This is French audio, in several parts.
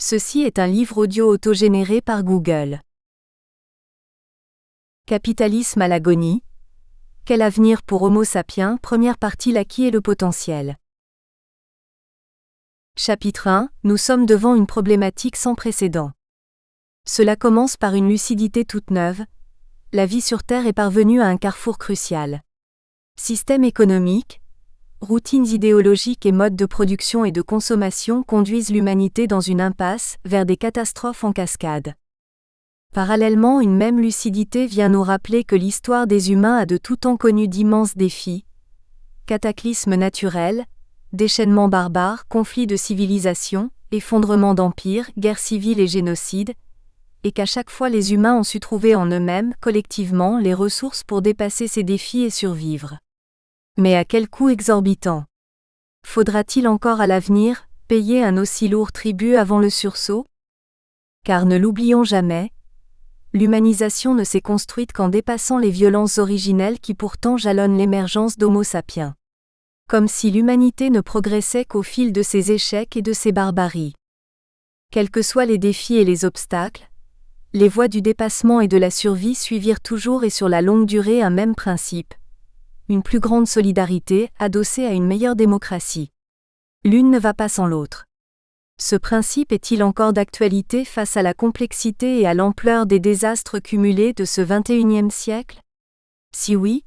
Ceci est un livre audio autogénéré par Google. Capitalisme à l'agonie. Quel avenir pour Homo sapiens? Première partie. L'acquis et le potentiel. Chapitre 1. Nous sommes devant une problématique sans précédent. Cela commence par une lucidité toute neuve. La vie sur Terre est parvenue à un carrefour crucial. Système économique, routines idéologiques et modes de production et de consommation conduisent l'humanité dans une impasse, vers des catastrophes en cascade. Parallèlement, une même lucidité vient nous rappeler que l'histoire des humains a de tout temps connu d'immenses défis. Cataclysmes naturels, déchaînements barbares, conflits de civilisation, effondrement d'empires, guerres civiles et génocides, et qu'à chaque fois les humains ont su trouver en eux-mêmes, collectivement, les ressources pour dépasser ces défis et survivre. Mais à quel coût exorbitant? Faudra-t-il encore à l'avenir payer un aussi lourd tribut avant le sursaut? Car ne l'oublions jamais, l'humanisation ne s'est construite qu'en dépassant les violences originelles qui pourtant jalonnent l'émergence d'Homo sapiens. Comme si l'humanité ne progressait qu'au fil de ses échecs et de ses barbaries. Quels que soient les défis et les obstacles, les voies du dépassement et de la survie suivirent toujours et sur la longue durée un même principe. Une plus grande solidarité, adossée à une meilleure démocratie. L'une ne va pas sans l'autre. Ce principe est-il encore d'actualité face à la complexité et à l'ampleur des désastres cumulés de ce XXIe siècle? Si oui,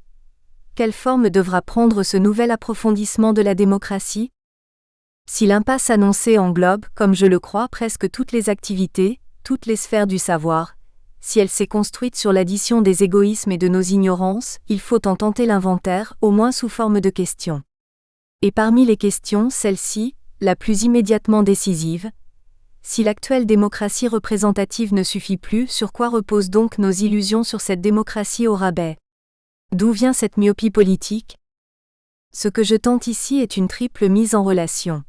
quelle forme devra prendre ce nouvel approfondissement de la démocratie? Si l'impasse annoncée englobe, comme je le crois, presque toutes les activités, toutes les sphères du savoir, si elle s'est construite sur l'addition des égoïsmes et de nos ignorances, il faut en tenter l'inventaire, au moins sous forme de questions. Et parmi les questions, celle-ci, la plus immédiatement décisive, si l'actuelle démocratie représentative ne suffit plus, sur quoi reposent donc nos illusions sur cette démocratie au rabais? D'où vient cette myopie politique? Ce que je tente ici est une triple mise en relation.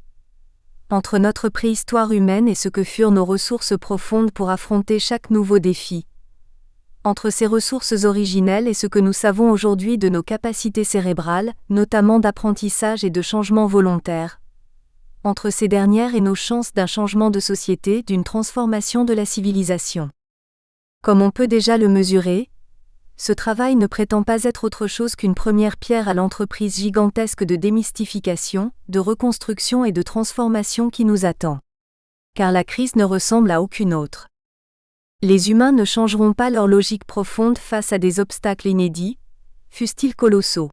Entre notre préhistoire humaine et ce que furent nos ressources profondes pour affronter chaque nouveau défi. Entre ces ressources originelles et ce que nous savons aujourd'hui de nos capacités cérébrales, notamment d'apprentissage et de changement volontaire. Entre ces dernières et nos chances d'un changement de société, d'une transformation de la civilisation. Comme on peut déjà le mesurer, ce travail ne prétend pas être autre chose qu'une première pierre à l'entreprise gigantesque de démystification, de reconstruction et de transformation qui nous attend. Car la crise ne ressemble à aucune autre. Les humains ne changeront pas leur logique profonde face à des obstacles inédits, fussent-ils colossaux.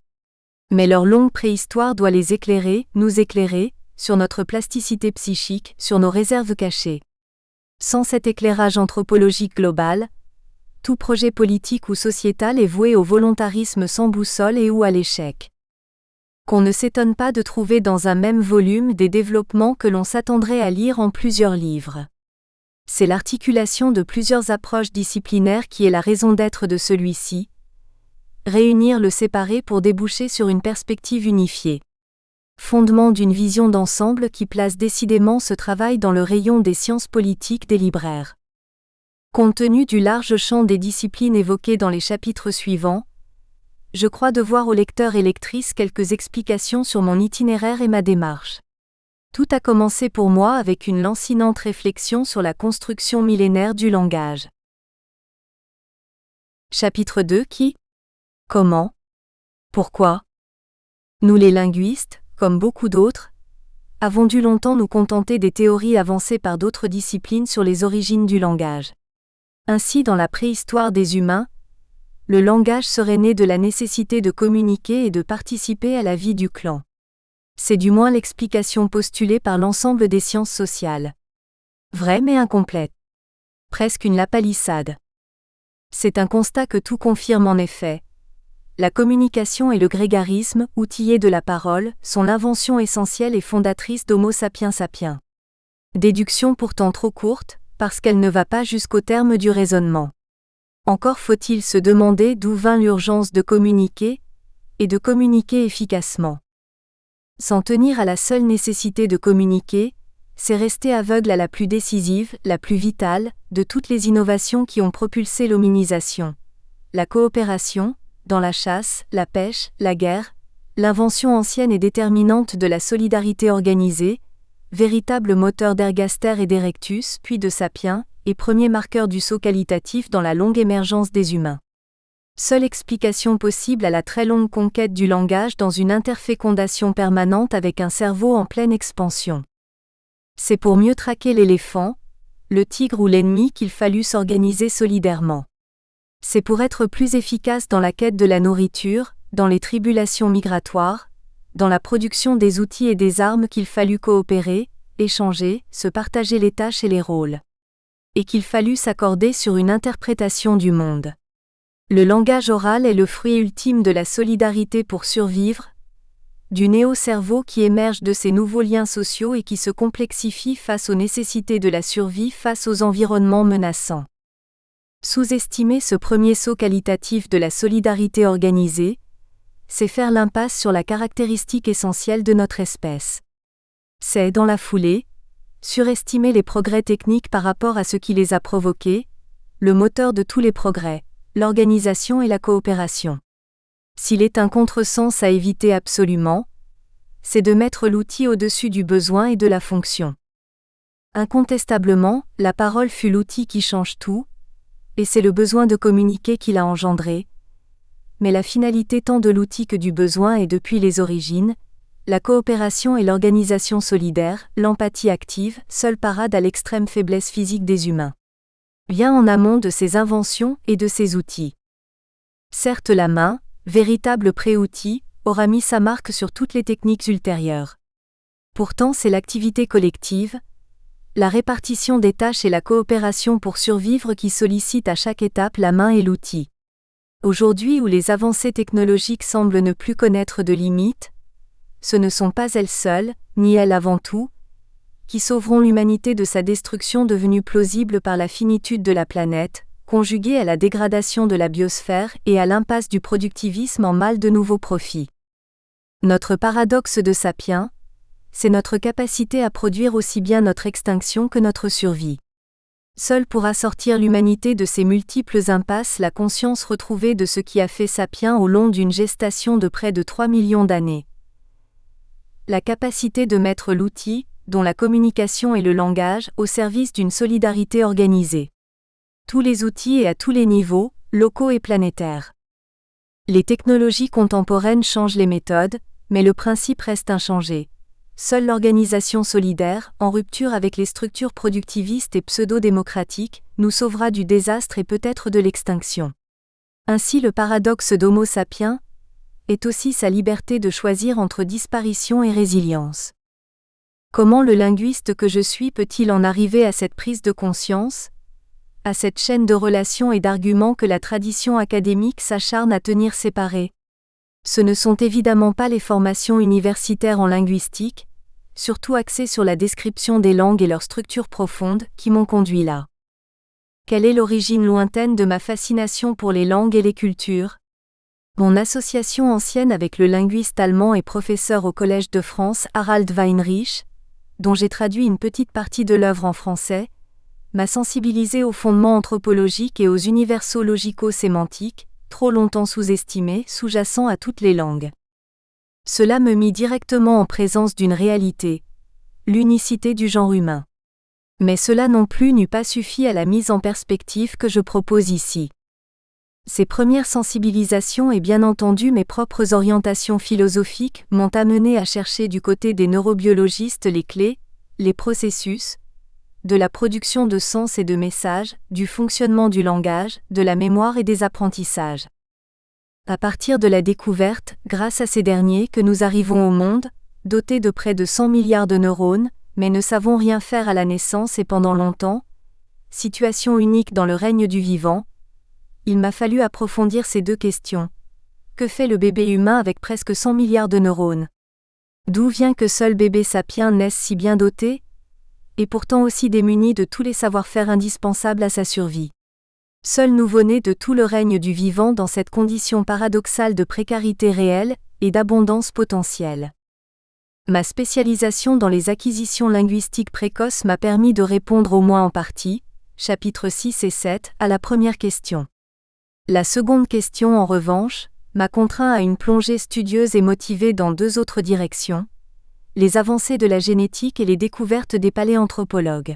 Mais leur longue préhistoire doit les éclairer, nous éclairer, sur notre plasticité psychique, sur nos réserves cachées. Sans cet éclairage anthropologique global, tout projet politique ou sociétal est voué au volontarisme sans boussole et ou à l'échec. Qu'on ne s'étonne pas de trouver dans un même volume des développements que l'on s'attendrait à lire en plusieurs livres. C'est l'articulation de plusieurs approches disciplinaires qui est la raison d'être de celui-ci. Réunir le séparé pour déboucher sur une perspective unifiée. Fondement d'une vision d'ensemble qui place décidément ce travail dans le rayon des sciences politiques des libraires. Compte tenu du large champ des disciplines évoquées dans les chapitres suivants, je crois devoir aux lecteurs et lectrices quelques explications sur mon itinéraire et ma démarche. Tout a commencé pour moi avec une lancinante réflexion sur la construction millénaire du langage. Chapitre 2 Qui? Comment? Pourquoi? Nous les linguistes, comme beaucoup d'autres, avons dû longtemps nous contenter des théories avancées par d'autres disciplines sur les origines du langage. Ainsi, dans la préhistoire des humains, le langage serait né de la nécessité de communiquer et de participer à la vie du clan. C'est du moins l'explication postulée par l'ensemble des sciences sociales. Vraie mais incomplète. Presque une lapalissade. C'est un constat que tout confirme en effet. La communication et le grégarisme, outillés de la parole, sont l'invention essentielle et fondatrice d'Homo sapiens sapiens. Déduction pourtant trop courte, parce qu'elle ne va pas jusqu'au terme du raisonnement. Encore faut-il se demander d'où vint l'urgence de communiquer, et de communiquer efficacement. S'en tenir à la seule nécessité de communiquer, c'est rester aveugle à la plus décisive, la plus vitale, de toutes les innovations qui ont propulsé l'hominisation. La coopération, dans la chasse, la pêche, la guerre, l'invention ancienne et déterminante de la solidarité organisée, véritable moteur d'Ergaster et d'Erectus, puis de Sapiens, et premier marqueur du saut qualitatif dans la longue émergence des humains. Seule explication possible à la très longue conquête du langage dans une interfécondation permanente avec un cerveau en pleine expansion. C'est pour mieux traquer l'éléphant, le tigre ou l'ennemi qu'il fallut s'organiser solidairement. C'est pour être plus efficace dans la quête de la nourriture, dans les tribulations migratoires, dans la production des outils et des armes qu'il fallut coopérer, échanger, se partager les tâches et les rôles. Et qu'il fallut s'accorder sur une interprétation du monde. Le langage oral est le fruit ultime de la solidarité pour survivre, du néo-cerveau qui émerge de ces nouveaux liens sociaux et qui se complexifie face aux nécessités de la survie face aux environnements menaçants. Sous-estimer ce premier saut qualitatif de la solidarité organisée, c'est faire l'impasse sur la caractéristique essentielle de notre espèce. C'est, dans la foulée, surestimer les progrès techniques par rapport à ce qui les a provoqués, le moteur de tous les progrès, l'organisation et la coopération. S'il est un contresens à éviter absolument, c'est de mettre l'outil au-dessus du besoin et de la fonction. Incontestablement, la parole fut l'outil qui change tout, et c'est le besoin de communiquer qui l'a engendré. Mais la finalité tant de l'outil que du besoin est depuis les origines, la coopération et l'organisation solidaire, l'empathie active, seule parade à l'extrême faiblesse physique des humains. Vient en amont de ces inventions et de ces outils. Certes, la main, véritable pré-outil, aura mis sa marque sur toutes les techniques ultérieures. Pourtant, c'est l'activité collective, la répartition des tâches et la coopération pour survivre qui sollicitent à chaque étape la main et l'outil. Aujourd'hui où les avancées technologiques semblent ne plus connaître de limites, ce ne sont pas elles seules, ni elles avant tout, qui sauveront l'humanité de sa destruction devenue plausible par la finitude de la planète, conjuguée à la dégradation de la biosphère et à l'impasse du productivisme en mal de nouveaux profits. Notre paradoxe de Sapiens, c'est notre capacité à produire aussi bien notre extinction que notre survie. Seule pourra sortir l'humanité de ces multiples impasses la conscience retrouvée de ce qui a fait Sapiens au long d'une gestation de près de 3 millions d'années. La capacité de mettre l'outil, dont la communication et le langage, au service d'une solidarité organisée. Tous les outils et à tous les niveaux, locaux et planétaires. Les technologies contemporaines changent les méthodes, mais le principe reste inchangé. Seule l'organisation solidaire, en rupture avec les structures productivistes et pseudo-démocratiques, nous sauvera du désastre et peut-être de l'extinction. Ainsi le paradoxe d'Homo sapiens est aussi sa liberté de choisir entre disparition et résilience. Comment le linguiste que je suis peut-il en arriver à cette prise de conscience, à cette chaîne de relations et d'arguments que la tradition académique s'acharne à tenir séparés? Ce ne sont évidemment pas les formations universitaires en linguistique, surtout axées sur la description des langues et leur structure profonde, qui m'ont conduit là. Quelle est l'origine lointaine de ma fascination pour les langues et les cultures? Mon association ancienne avec le linguiste allemand et professeur au Collège de France Harald Weinrich, dont j'ai traduit une petite partie de l'œuvre en français, m'a sensibilisé aux fondements anthropologiques et aux universaux logico-sémantiques, trop longtemps sous-estimés, sous-jacents à toutes les langues. Cela me mit directement en présence d'une réalité, l'unicité du genre humain. Mais cela non plus n'eût pas suffi à la mise en perspective que je propose ici. Ces premières sensibilisations et bien entendu mes propres orientations philosophiques m'ont amené à chercher du côté des neurobiologistes les clés, les processus, de la production de sens et de messages, du fonctionnement du langage, de la mémoire et des apprentissages. À partir de la découverte, grâce à ces derniers, que nous arrivons au monde, dotés de près de 100 milliards de neurones, mais ne savons rien faire à la naissance et pendant longtemps, situation unique dans le règne du vivant, il m'a fallu approfondir ces deux questions. Que fait le bébé humain avec presque 100 milliards de neurones? D'où vient que seul bébé sapiens naisse si bien doté, et pourtant aussi démuni de tous les savoir-faire indispensables à sa survie? Seul nouveau-né de tout le règne du vivant dans cette condition paradoxale de précarité réelle et d'abondance potentielle. Ma spécialisation dans les acquisitions linguistiques précoces m'a permis de répondre au moins en partie, chapitres 6 et 7, à la première question. La seconde question, en revanche, m'a contraint à une plongée studieuse et motivée dans deux autres directions, les avancées de la génétique et les découvertes des paléanthropologues.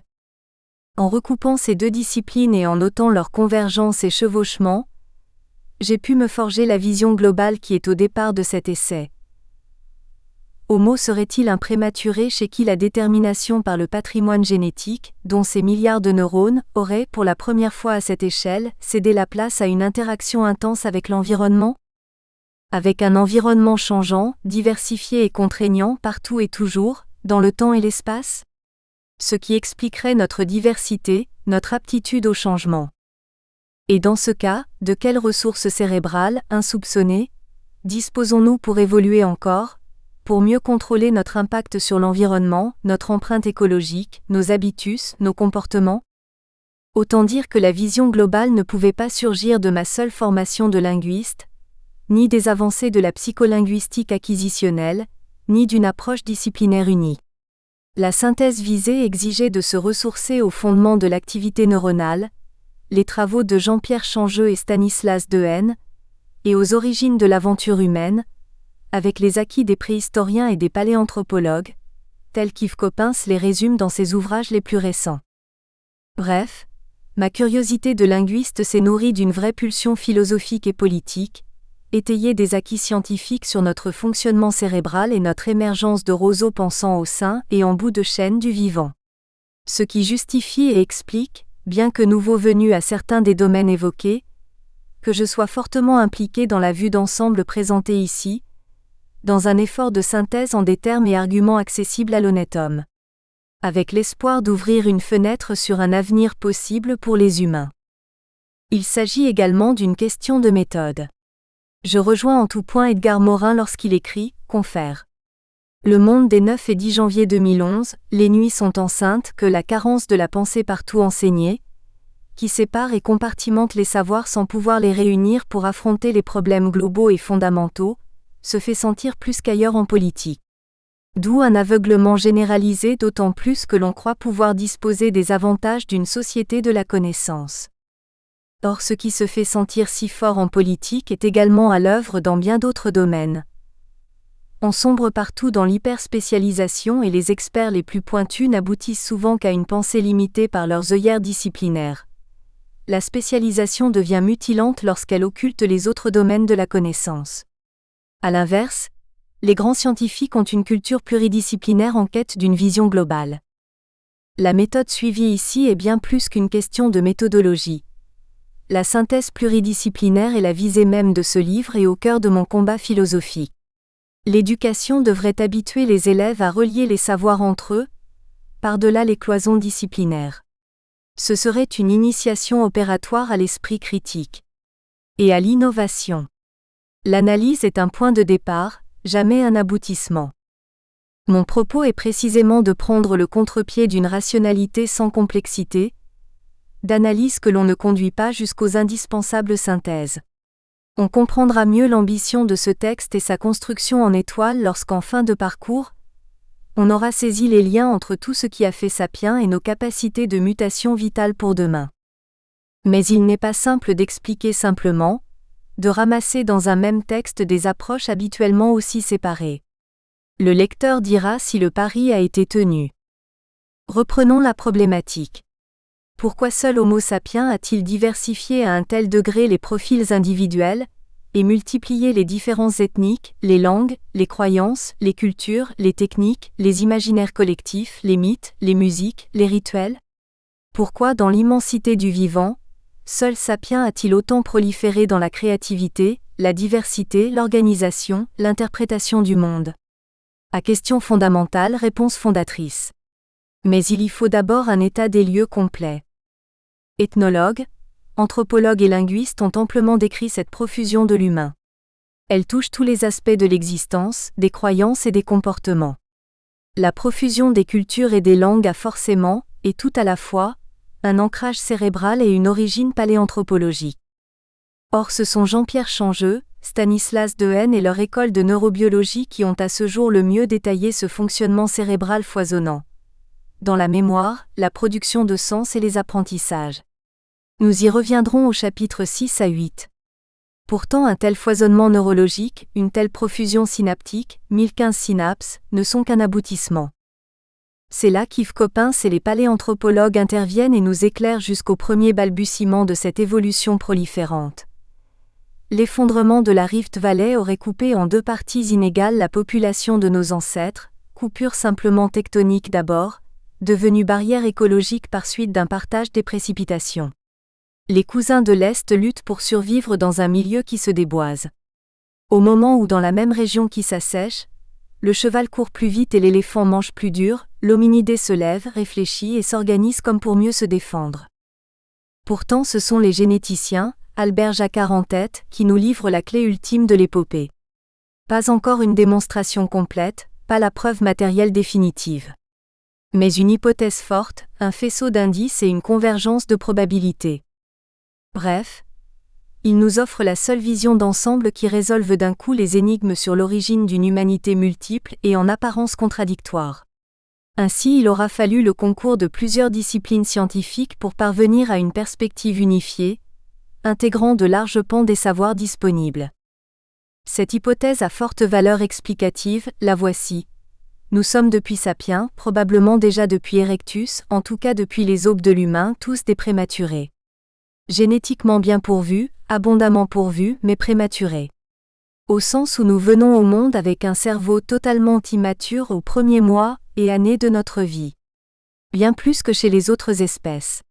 En recoupant ces deux disciplines et en notant leur convergence et chevauchement, j'ai pu me forger la vision globale qui est au départ de cet essai. Homo serait-il un prématuré chez qui la détermination par le patrimoine génétique, dont ces milliards de neurones, aurait, pour la première fois à cette échelle, cédé la place à une interaction intense avec l'environnement ? Avec un environnement changeant, diversifié et contraignant partout et toujours, dans le temps et l'espace ? Ce qui expliquerait notre diversité, notre aptitude au changement. Et dans ce cas, de quelles ressources cérébrales, insoupçonnées, disposons-nous pour évoluer encore, pour mieux contrôler notre impact sur l'environnement, notre empreinte écologique, nos habitus, nos comportements ? Autant dire que la vision globale ne pouvait pas surgir de ma seule formation de linguiste, ni des avancées de la psycholinguistique acquisitionnelle, ni d'une approche disciplinaire unique. La synthèse visée exigeait de se ressourcer au fondement de l'activité neuronale, les travaux de Jean-Pierre Changeux et Stanislas Dehaene, et aux origines de l'aventure humaine, avec les acquis des préhistoriens et des paléanthropologues, tels qu'Yves Coppens les résume dans ses ouvrages les plus récents. Bref, ma curiosité de linguiste s'est nourrie d'une vraie pulsion philosophique et politique, étayée des acquis scientifiques sur notre fonctionnement cérébral et notre émergence de roseaux pensants au sein et en bout de chaîne du vivant. Ce qui justifie et explique, bien que nouveau venu à certains des domaines évoqués, que je sois fortement impliqué dans la vue d'ensemble présentée ici, dans un effort de synthèse en des termes et arguments accessibles à l'honnête homme. Avec l'espoir d'ouvrir une fenêtre sur un avenir possible pour les humains. Il s'agit également d'une question de méthode. Je rejoins en tout point Edgar Morin lorsqu'il écrit « Confère. Le Monde des 9 et 10 janvier 2011, les nuits sont enceintes que la carence de la pensée partout enseignée, qui sépare et compartimente les savoirs sans pouvoir les réunir pour affronter les problèmes globaux et fondamentaux, se fait sentir plus qu'ailleurs en politique. D'où un aveuglement généralisé d'autant plus que l'on croit pouvoir disposer des avantages d'une société de la connaissance. Or ce qui se fait sentir si fort en politique est également à l'œuvre dans bien d'autres domaines. On sombre partout dans l'hyperspécialisation et les experts les plus pointus n'aboutissent souvent qu'à une pensée limitée par leurs œillères disciplinaires. La spécialisation devient mutilante lorsqu'elle occulte les autres domaines de la connaissance. À l'inverse, les grands scientifiques ont une culture pluridisciplinaire en quête d'une vision globale. La méthode suivie ici est bien plus qu'une question de méthodologie. La synthèse pluridisciplinaire est la visée même de ce livre et au cœur de mon combat philosophique. L'éducation devrait habituer les élèves à relier les savoirs entre eux, par-delà les cloisons disciplinaires. Ce serait une initiation opératoire à l'esprit critique et à l'innovation. L'analyse est un point de départ, jamais un aboutissement. Mon propos est précisément de prendre le contre-pied d'une rationalité sans complexité, d'analyse que l'on ne conduit pas jusqu'aux indispensables synthèses. On comprendra mieux l'ambition de ce texte et sa construction en étoile lorsqu'en fin de parcours, on aura saisi les liens entre tout ce qui a fait Sapiens et nos capacités de mutation vitale pour demain. Mais il n'est pas simple d'expliquer simplement, de ramasser dans un même texte des approches habituellement aussi séparées. Le lecteur dira si le pari a été tenu. Reprenons la problématique. Pourquoi seul Homo sapiens a-t-il diversifié à un tel degré les profils individuels, et multiplié les différences ethniques, les langues, les croyances, les cultures, les techniques, les imaginaires collectifs, les mythes, les musiques, les rituels ? Pourquoi dans l'immensité du vivant, seul Sapiens a-t-il autant proliféré dans la créativité, la diversité, l'organisation, l'interprétation du monde ? À question fondamentale, réponse fondatrice. Mais il y faut d'abord un état des lieux complet. Ethnologues, anthropologues et linguistes ont amplement décrit cette profusion de l'humain. Elle touche tous les aspects de l'existence, des croyances et des comportements. La profusion des cultures et des langues a forcément, et tout à la fois, un ancrage cérébral et une origine paléanthropologique. Or ce sont Jean-Pierre Changeux, Stanislas Dehaene et leur école de neurobiologie qui ont à ce jour le mieux détaillé ce fonctionnement cérébral foisonnant. Dans la mémoire, la production de sens et les apprentissages. Nous y reviendrons au chapitre 6 à 8. Pourtant un tel foisonnement neurologique, une telle profusion synaptique, 1015 synapses, ne sont qu'un aboutissement. C'est là qu'Yves Coppens et les paléanthropologues interviennent et nous éclairent jusqu'au premier balbutiement de cette évolution proliférante. L'effondrement de la Rift Valley aurait coupé en deux parties inégales la population de nos ancêtres, coupure simplement tectonique d'abord, devenue barrière écologique par suite d'un partage des précipitations. Les cousins de l'Est luttent pour survivre dans un milieu qui se déboise. Au moment où dans la même région qui s'assèche, le cheval court plus vite et l'éléphant mange plus dur, l'hominidé se lève, réfléchit et s'organise comme pour mieux se défendre. Pourtant ce sont les généticiens, Albert Jacquard en tête, qui nous livrent la clé ultime de l'épopée. Pas encore une démonstration complète, pas la preuve matérielle définitive. Mais une hypothèse forte, un faisceau d'indices et une convergence de probabilités. Bref, il nous offre la seule vision d'ensemble qui résolve d'un coup les énigmes sur l'origine d'une humanité multiple et en apparence contradictoire. Ainsi il aura fallu le concours de plusieurs disciplines scientifiques pour parvenir à une perspective unifiée, intégrant de larges pans des savoirs disponibles. Cette hypothèse à forte valeur explicative, la voici. Nous sommes depuis Sapiens, probablement déjà depuis Erectus, en tout cas depuis les aubes de l'humain, tous des prématurés. Génétiquement bien pourvus, abondamment pourvus, mais prématurés. Au sens où nous venons au monde avec un cerveau totalement immature aux premiers mois et années de notre vie. Bien plus que chez les autres espèces.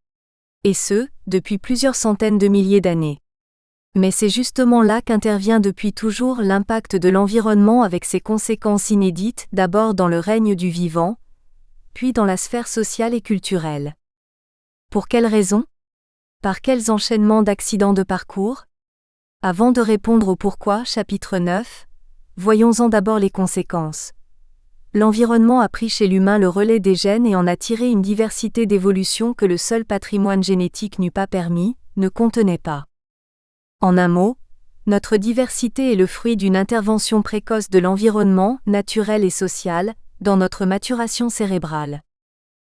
Et ce, depuis plusieurs centaines de milliers d'années. Mais c'est justement là qu'intervient depuis toujours l'impact de l'environnement avec ses conséquences inédites, d'abord dans le règne du vivant, puis dans la sphère sociale et culturelle. Pour quelles raisons ? Par quels enchaînements d'accidents de parcours ? Avant de répondre au pourquoi, chapitre 9, voyons-en d'abord les conséquences. L'environnement a pris chez l'humain le relais des gènes et en a tiré une diversité d'évolution que le seul patrimoine génétique n'eût pas permis, ne contenait pas. En un mot, notre diversité est le fruit d'une intervention précoce de l'environnement, naturel et social, dans notre maturation cérébrale.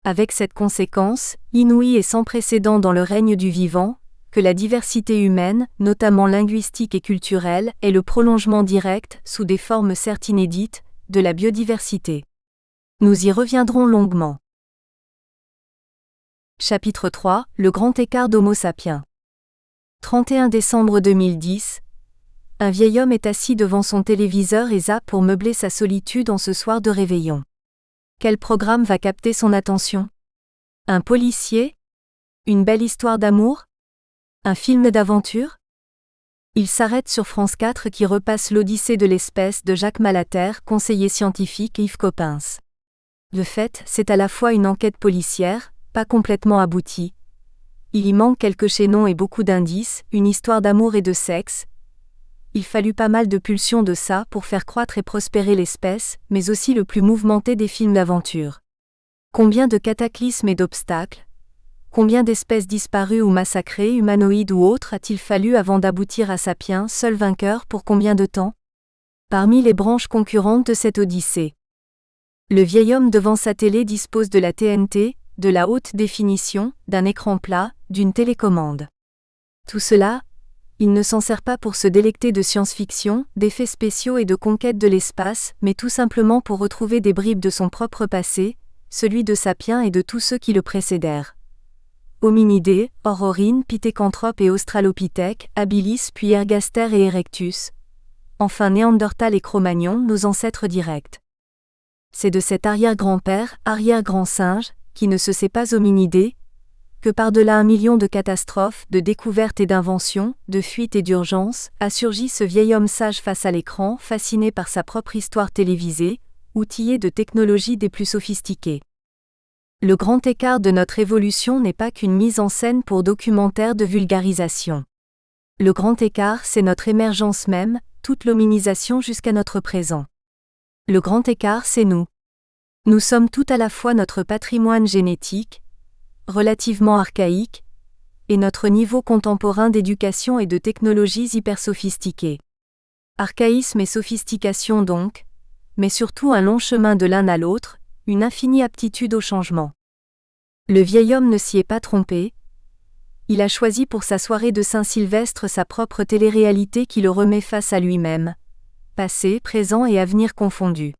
Avec cette conséquence, inouïe et sans précédent dans le règne du vivant, que la diversité humaine, notamment linguistique et culturelle, est le prolongement direct, sous des formes certes inédites, de la biodiversité. Nous y reviendrons longuement. Chapitre 3, le grand écart d'Homo sapiens. 31 décembre 2010. Un vieil homme est assis devant son téléviseur et zappe pour meubler sa solitude en ce soir de réveillon. Quel programme va capter son attention ? Un policier ? Une belle histoire d'amour ? Un film d'aventure ? Il s'arrête sur France 4 qui repasse l'Odyssée de l'espèce de Jacques Malater, conseiller scientifique Yves Coppens. Le fait, c'est à la fois une enquête policière, pas complètement aboutie. Il y manque quelques chaînons et beaucoup d'indices, une histoire d'amour et de sexe. Il fallut pas mal de pulsions de ça pour faire croître et prospérer l'espèce, mais aussi le plus mouvementé des films d'aventure. Combien de cataclysmes et d'obstacles ? Combien d'espèces disparues ou massacrées, humanoïdes ou autres, a-t-il fallu avant d'aboutir à Sapiens, seul vainqueur pour combien de temps ? Parmi les branches concurrentes de cette odyssée. Le vieil homme devant sa télé dispose de la TNT, de la haute définition, d'un écran plat, d'une télécommande. Tout cela, il ne s'en sert pas pour se délecter de science-fiction, d'effets spéciaux et de conquête de l'espace, mais tout simplement pour retrouver des bribes de son propre passé, celui de Sapiens et de tous ceux qui le précédèrent. Hominidés, Aurorines, Pithécanthropes et Australopithèques, Habilis puis Ergaster et Erectus. Enfin Néandertal et Cro-Magnon, nos ancêtres directs. C'est de cet arrière-grand-père, arrière-grand singe, qui ne se sait pas hominidé, que par-delà 1 million de catastrophes, de découvertes et d'inventions, de fuites et d'urgences, a surgi ce vieil homme sage face à l'écran, fasciné par sa propre histoire télévisée, outillé de technologies des plus sophistiquées. Le grand écart de notre évolution n'est pas qu'une mise en scène pour documentaire de vulgarisation. Le grand écart, c'est notre émergence même, toute l'hominisation jusqu'à notre présent. Le grand écart, c'est nous. Nous sommes tout à la fois notre patrimoine génétique, relativement archaïque, et notre niveau contemporain d'éducation et de technologies hyper sophistiquées. Archaïsme et sophistication donc, mais surtout un long chemin de l'un à l'autre, une infinie aptitude au changement. Le vieil homme ne s'y est pas trompé. Il a choisi pour sa soirée de Saint-Sylvestre sa propre télé-réalité qui le remet face à lui-même, passé, présent et avenir confondus.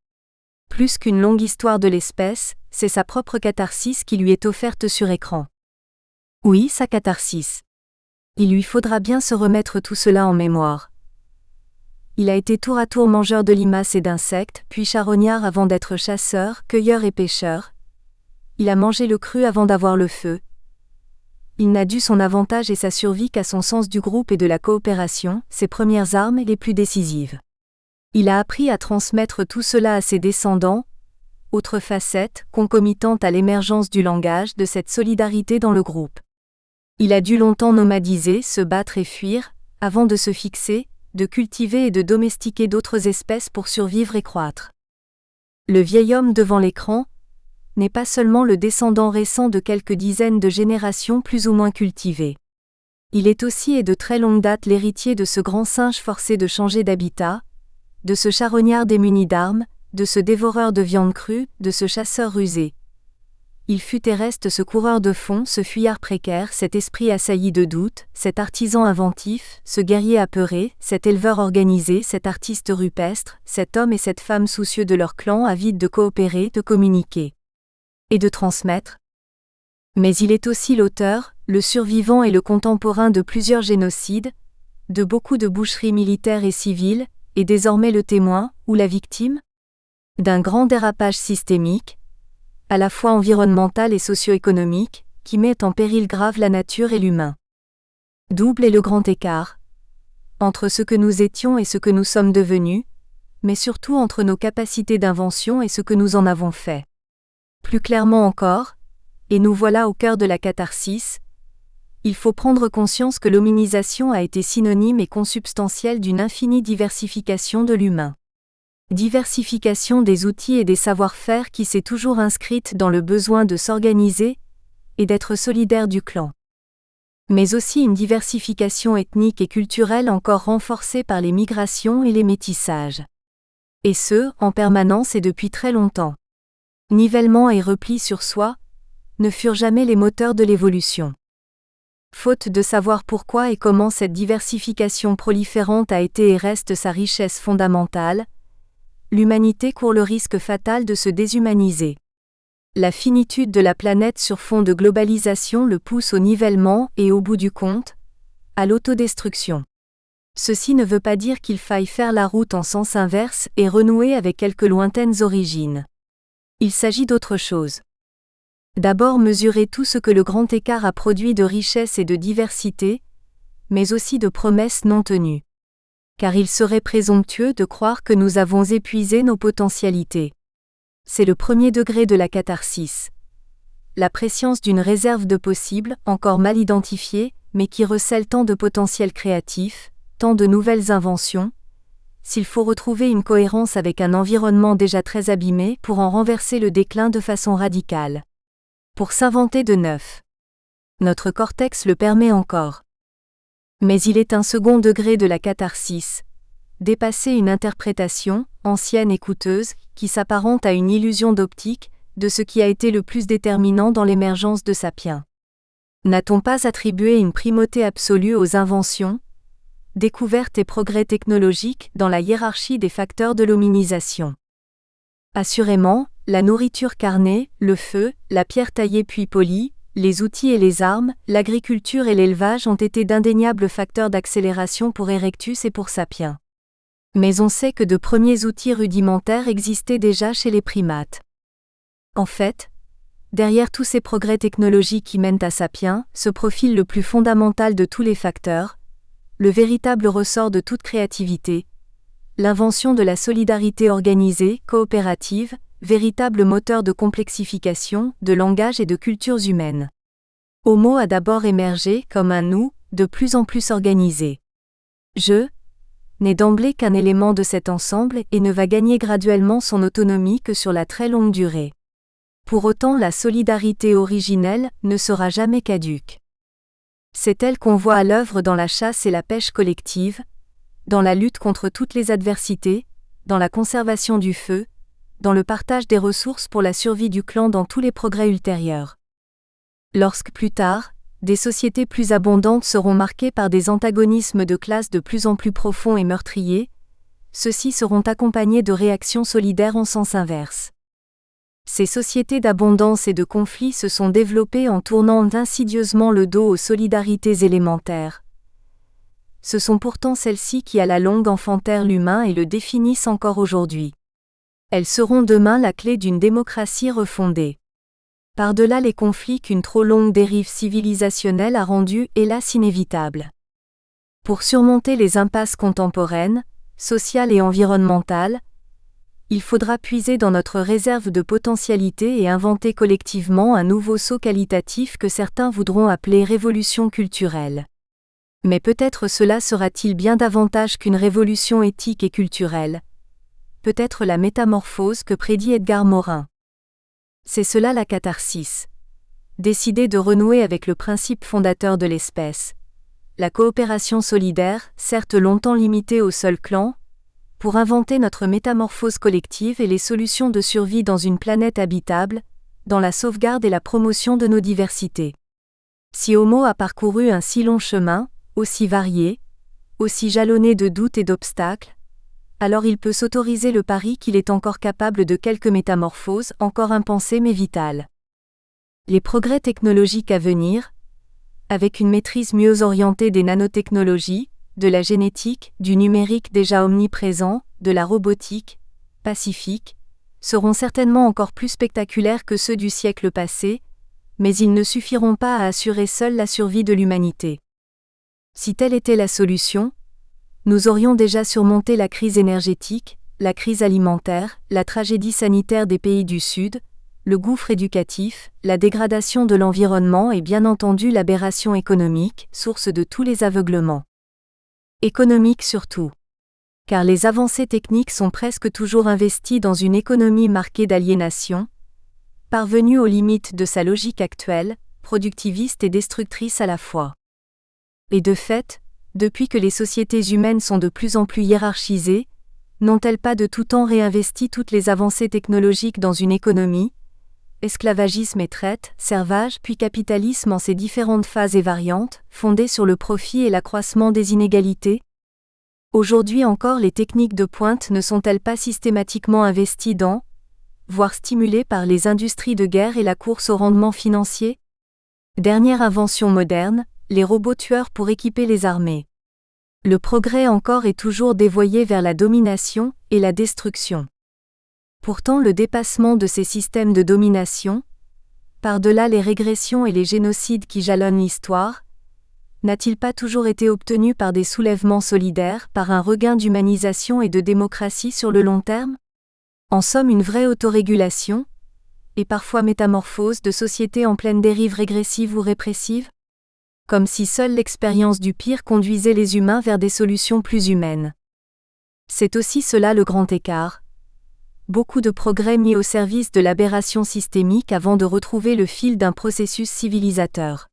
Plus qu'une longue histoire de l'espèce, c'est sa propre catharsis qui lui est offerte sur écran. Oui, sa catharsis. Il lui faudra bien se remettre tout cela en mémoire. Il a été tour à tour mangeur de limaces et d'insectes, puis charognard avant d'être chasseur, cueilleur et pêcheur. Il a mangé le cru avant d'avoir le feu. Il n'a dû son avantage et sa survie qu'à son sens du groupe et de la coopération, ses premières armes les plus décisives. Il a appris à transmettre tout cela à ses descendants, autre facette, concomitante à l'émergence du langage, de cette solidarité dans le groupe. Il a dû longtemps nomadiser, se battre et fuir, avant de se fixer, de cultiver et de domestiquer d'autres espèces pour survivre et croître. Le vieil homme devant l'écran n'est pas seulement le descendant récent de quelques dizaines de générations plus ou moins cultivées. Il est aussi et de très longue date l'héritier de ce grand singe forcé de changer d'habitat, de ce charognard démuni d'armes, de ce dévoreur de viande crue, de ce chasseur rusé. Il fut et reste ce coureur de fond, ce fuyard précaire, cet esprit assailli de doute, cet artisan inventif, ce guerrier apeuré, cet éleveur organisé, cet artiste rupestre, cet homme et cette femme soucieux de leur clan, avides de coopérer, de communiquer et de transmettre. Mais il est aussi l'auteur, le survivant et le contemporain de plusieurs génocides, de beaucoup de boucheries militaires et civiles, et désormais le témoin, ou la victime, d'un grand dérapage systémique, à la fois environnemental et socio-économique, qui met en péril grave la nature et l'humain. Double est le grand écart entre ce que nous étions et ce que nous sommes devenus, mais surtout entre nos capacités d'invention et ce que nous en avons fait. Plus clairement encore, et nous voilà au cœur de la catharsis, il faut prendre conscience que l'hominisation a été synonyme et consubstantielle d'une infinie diversification de l'humain. Diversification des outils et des savoir-faire qui s'est toujours inscrite dans le besoin de s'organiser et d'être solidaire du clan. Mais aussi une diversification ethnique et culturelle encore renforcée par les migrations et les métissages. Et ce, en permanence et depuis très longtemps. Nivellement et repli sur soi ne furent jamais les moteurs de l'évolution. Faute de savoir pourquoi et comment cette diversification proliférante a été et reste sa richesse fondamentale, l'humanité court le risque fatal de se déshumaniser. La finitude de la planète sur fond de globalisation le pousse au nivellement et, au bout du compte, à l'autodestruction. Ceci ne veut pas dire qu'il faille faire la route en sens inverse et renouer avec quelques lointaines origines. Il s'agit d'autre chose. D'abord mesurer tout ce que le grand écart a produit de richesse et de diversité, mais aussi de promesses non tenues. Car il serait présomptueux de croire que nous avons épuisé nos potentialités. C'est le premier degré de la catharsis. La prescience d'une réserve de possibles, encore mal identifiée, mais qui recèle tant de potentiel créatif, tant de nouvelles inventions, s'il faut retrouver une cohérence avec un environnement déjà très abîmé pour en renverser le déclin de façon radicale. Pour s'inventer de neuf. Notre cortex le permet encore. Mais il est un second degré de la catharsis, dépasser une interprétation, ancienne et coûteuse, qui s'apparente à une illusion d'optique, de ce qui a été le plus déterminant dans l'émergence de Sapiens. N'a-t-on pas attribué une primauté absolue aux inventions, découvertes et progrès technologiques dans la hiérarchie des facteurs de l'hominisation? Assurément, la nourriture carnée, le feu, la pierre taillée puis polie, les outils et les armes, l'agriculture et l'élevage ont été d'indéniables facteurs d'accélération pour Erectus et pour Sapiens. Mais on sait que de premiers outils rudimentaires existaient déjà chez les primates. En fait, derrière tous ces progrès technologiques qui mènent à Sapiens, se profile le plus fondamental de tous les facteurs, le véritable ressort de toute créativité, l'invention de la solidarité organisée, coopérative, véritable moteur de complexification, de langage et de cultures humaines. Homo a d'abord émergé comme un nous, de plus en plus organisé. Je n'est d'emblée qu'un élément de cet ensemble et ne va gagner graduellement son autonomie que sur la très longue durée. Pour autant, la solidarité originelle ne sera jamais caduque. C'est elle qu'on voit à l'œuvre dans la chasse et la pêche collective, dans la lutte contre toutes les adversités, dans la conservation du feu, dans le partage des ressources pour la survie du clan dans tous les progrès ultérieurs. Lorsque plus tard, Des sociétés plus abondantes seront marquées par des antagonismes de classe de plus en plus profonds et meurtriers, ceux-ci seront accompagnés de réactions solidaires en sens inverse. Ces sociétés d'abondance et de conflit se sont développées en tournant insidieusement le dos aux solidarités élémentaires. Ce sont pourtant celles-ci qui à la longue enfantèrent l'humain et le définissent encore aujourd'hui. Elles seront demain la clé d'une démocratie refondée. Par-delà les conflits qu'une trop longue dérive civilisationnelle a rendus hélas inévitables. Pour surmonter les impasses contemporaines, sociales et environnementales, il faudra puiser dans notre réserve de potentialités et inventer collectivement un nouveau saut qualitatif que certains voudront appeler révolution culturelle. Mais peut-être cela sera-t-il bien davantage qu'une révolution éthique et culturelle. Peut-être la métamorphose que prédit Edgar Morin. C'est cela la catharsis. Décider de renouer avec le principe fondateur de l'espèce. La coopération solidaire, certes longtemps limitée au seul clan, pour inventer notre métamorphose collective et les solutions de survie dans une planète habitable, dans la sauvegarde et la promotion de nos diversités. Si Homo a parcouru un si long chemin, aussi varié, aussi jalonné de doutes et d'obstacles, alors il peut s'autoriser le pari qu'il est encore capable de quelques métamorphoses encore impensées mais vitales. Les progrès technologiques à venir, avec une maîtrise mieux orientée des nanotechnologies, de la génétique, du numérique déjà omniprésent, de la robotique, pacifique, seront certainement encore plus spectaculaires que ceux du siècle passé, mais ils ne suffiront pas à assurer seuls la survie de l'humanité. Si telle était la solution, nous aurions déjà surmonté la crise énergétique, la crise alimentaire, la tragédie sanitaire des pays du Sud, le gouffre éducatif, la dégradation de l'environnement et bien entendu l'aberration économique, source de tous les aveuglements. Économique surtout. Car les avancées techniques sont presque toujours investies dans une économie marquée d'aliénation, parvenue aux limites de sa logique actuelle, productiviste et destructrice à la fois. Et de fait, depuis que les sociétés humaines sont de plus en plus hiérarchisées, n'ont-elles pas de tout temps réinvesti toutes les avancées technologiques dans une économie, esclavagisme et traite, servage puis capitalisme en ses différentes phases et variantes, fondées sur le profit et l'accroissement des inégalités? Aujourd'hui encore les techniques de pointe ne sont-elles pas systématiquement investies dans, voire stimulées par les industries de guerre et la course au rendement financier? Dernière invention moderne, les robots tueurs pour équiper les armées. Le progrès encore est toujours dévoyé vers la domination et la destruction. Pourtant le dépassement de ces systèmes de domination, par-delà les régressions et les génocides qui jalonnent l'histoire, n'a-t-il pas toujours été obtenu par des soulèvements solidaires, par un regain d'humanisation et de démocratie sur le long terme? En somme une vraie autorégulation, et parfois métamorphose de sociétés en pleine dérive régressive ou répressive? Comme si seule l'expérience du pire conduisait les humains vers des solutions plus humaines. C'est aussi cela le grand écart. Beaucoup de progrès mis au service de l'aberration systémique avant de retrouver le fil d'un processus civilisateur.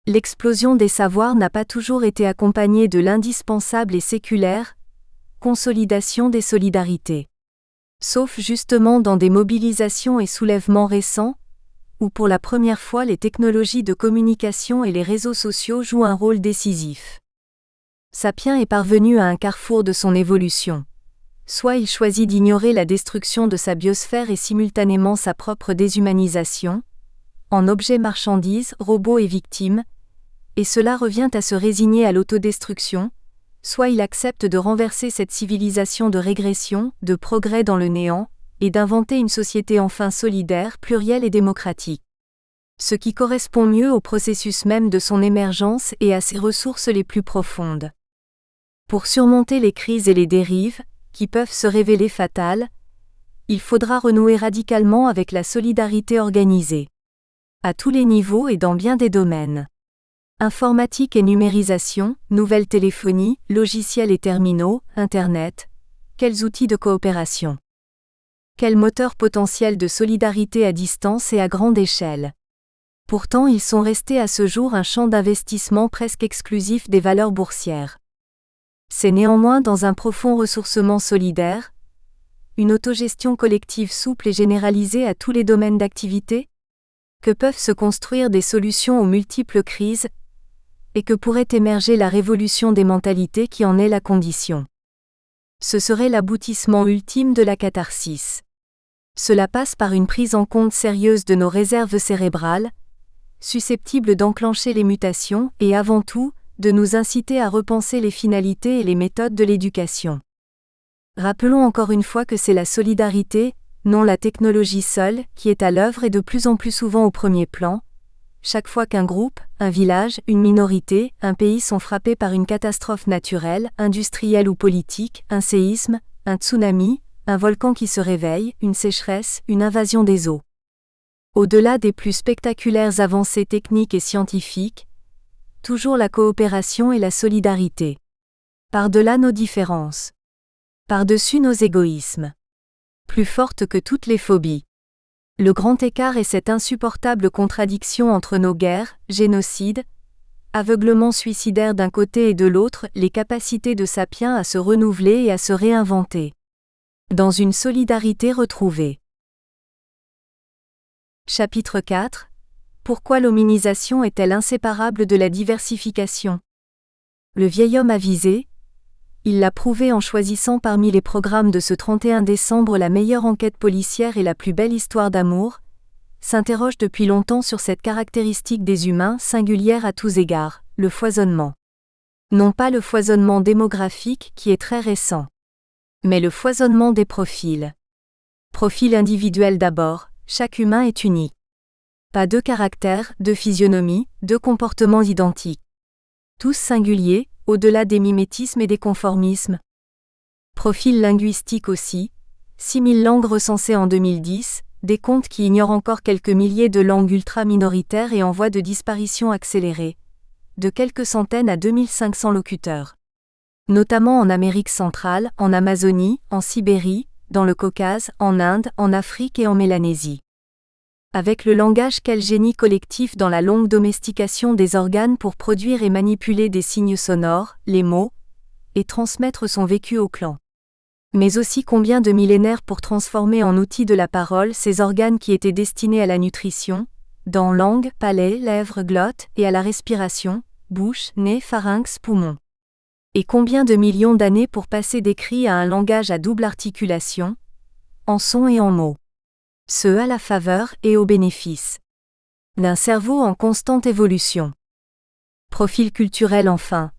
L'explosion des savoirs n'a pas toujours été accompagnée de l'indispensable et séculaire consolidation des solidarités. Sauf justement dans des mobilisations et soulèvements récents, où pour la première fois les technologies de communication et les réseaux sociaux jouent un rôle décisif. Sapiens est parvenu à un carrefour de son évolution. Soit il choisit d'ignorer la destruction de sa biosphère et simultanément sa propre déshumanisation, en objets marchandises, robots et victimes, et cela revient à se résigner à l'autodestruction, soit il accepte de renverser cette civilisation de régression, de progrès dans le néant, et d'inventer une société enfin solidaire, plurielle et démocratique. Ce qui correspond mieux au processus même de son émergence et à ses ressources les plus profondes. Pour surmonter les crises et les dérives, qui peuvent se révéler fatales, il faudra renouer radicalement avec la solidarité organisée. À tous les niveaux et dans bien des domaines. Informatique et numérisation, nouvelle téléphonie, logiciels et terminaux, Internet. Quels outils de coopération? Quel moteur potentiel de solidarité à distance et à grande échelle? Pourtant ils sont restés à ce jour un champ d'investissement presque exclusif des valeurs boursières. C'est néanmoins dans un profond ressourcement solidaire, une autogestion collective souple et généralisée à tous les domaines d'activité, que peuvent se construire des solutions aux multiples crises, et que pourrait émerger la révolution des mentalités qui en est la condition. Ce serait l'aboutissement ultime de la catharsis. Cela passe par une prise en compte sérieuse de nos réserves cérébrales, susceptibles d'enclencher les mutations et avant tout, de nous inciter à repenser les finalités et les méthodes de l'éducation. Rappelons encore une fois que c'est la solidarité, non la technologie seule, qui est à l'œuvre et de plus en plus souvent au premier plan. Chaque fois qu'un groupe, un village, une minorité, un pays sont frappés par une catastrophe naturelle, industrielle ou politique, un séisme, un tsunami, un volcan qui se réveille, une sécheresse, une invasion des eaux. Au-delà des plus spectaculaires avancées techniques et scientifiques, toujours la coopération et la solidarité. Par-delà nos différences. Par-dessus nos égoïsmes. Plus forte que toutes les phobies. Le grand écart est cette insupportable contradiction entre nos guerres, génocides, aveuglement suicidaire d'un côté et de l'autre, les capacités de sapiens à se renouveler et à se réinventer. Dans une solidarité retrouvée. Chapitre 4. Pourquoi l'hominisation est-elle inséparable de la diversification ? Le vieil homme avisé, il l'a prouvé en choisissant parmi les programmes de ce 31 décembre la meilleure enquête policière et la plus belle histoire d'amour, s'interroge depuis longtemps sur cette caractéristique des humains singulière à tous égards, le foisonnement. Non pas le foisonnement démographique qui est très récent, mais le foisonnement des profils. Profil individuel d'abord, chaque humain est unique. Pas deux caractères, deux physionomies, deux comportements identiques. Tous singuliers, au-delà des mimétismes et des conformismes. Profil linguistique aussi, 6000 langues recensées en 2010, des comptes qui ignorent encore quelques milliers de langues ultra-minoritaires et en voie de disparition accélérée, de quelques centaines à 2500 locuteurs. Notamment en Amérique centrale, en Amazonie, en Sibérie, dans le Caucase, en Inde, en Afrique et en Mélanésie. Avec le langage, quel génie collectif dans la longue domestication des organes pour produire et manipuler des signes sonores, les mots, et transmettre son vécu au clan. Mais aussi combien de millénaires pour transformer en outil de la parole ces organes qui étaient destinés à la nutrition, dents, langue, palais, lèvres, glotte, et à la respiration, bouche, nez, pharynx, poumons. Et combien de millions d'années pour passer des cris à un langage à double articulation, en sons et en mots. Ce à la faveur et au bénéfice d'un cerveau en constante évolution. Profil culturel enfin.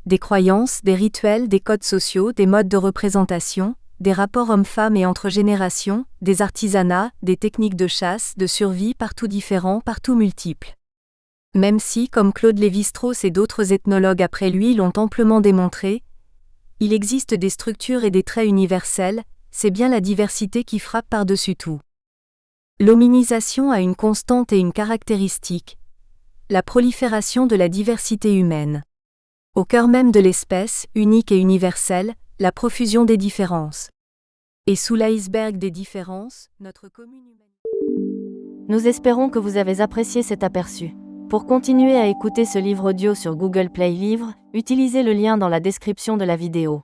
Des croyances, des rituels, des codes sociaux, des modes de représentation, des rapports hommes-femmes et entre générations, des artisanats, des techniques de chasse, de survie partout différents, partout multiples. Même si, comme Claude Lévi-Strauss et d'autres ethnologues après lui l'ont amplement démontré, il existe des structures et des traits universels, c'est bien la diversité qui frappe par-dessus tout. L'hominisation a une constante et une caractéristique, la prolifération de la diversité humaine. Au cœur même de l'espèce, unique et universelle, la profusion des différences. Et sous l'iceberg des différences, notre commune humanité. Nous espérons que vous avez apprécié cet aperçu. Pour continuer à écouter ce livre audio sur Google Play Livres, utilisez le lien dans la description de la vidéo.